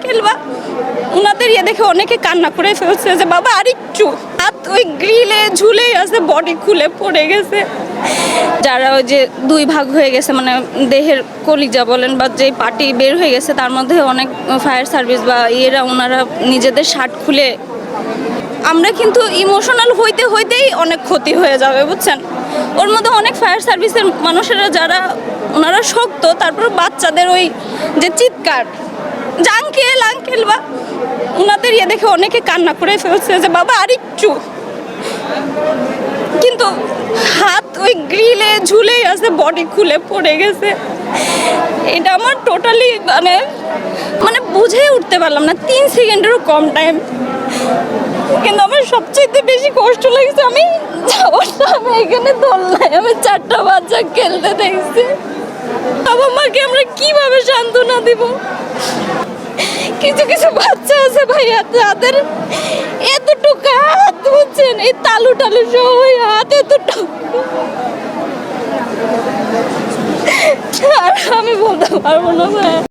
Uncle বা ওনাদের দেখে অনেকে কান্না করে ফেলছে যে বাবা আরেকটু। হাত ওই গ্রিলে ঝুলেই আছে, বডি খুলে পড়ে গেছে। যারা ওই যে দুই ভাগ হয়ে গেছে, মানে দেহের কলিজা বলেন বা যে পার্টি বের হয়ে গেছে, তার মধ্যে অনেক ফায়ার সার্ভিস বা ওনারা নিজেদের শার্ট খুলে, আমরা কিন্তু ইমোশনাল হইতেই অনেক ক্ষতি হয়ে যাবে বুঝছেন। ওর মধ্যে অনেক ফায়ার সার্ভিসের মানুষেরা যারা ওনারা শক্ত, তারপর বাচ্চাদের ওই যে চিৎকার, যে আঙ্কেল আঙ্কেল বা ওনাদের দেখে অনেকে কান্না করে ফেলছে যে বাবা আরেকটু, কিন্তু হাত ওই গ্রিলে ঝুলেই আছে, বডি খুলে পড়ে গেছে। এটা আমার টোটালি মানে বুঝেই উঠতে পারলাম না, 3 সেকেন্ডেরও কম টাইম। কিন্তু আমার সবচেয়ে বেশি কষ্ট লাগছে আমি যাওয়ার সময় এখানে দোলনায় আমি 4টা বাচ্চা খেলতে দেখছি। বাবা মাকে আমরা কিভাবে সান্ত্বনা দিব? কিছু কিছু বাচ্চা আছে ভাইয়া, যাদের এতটুকু হাত, বুঝছেন, এই তালু টালু সহ হাত এতটুকু, আর আমি বলতে পারবো না ভাইয়া।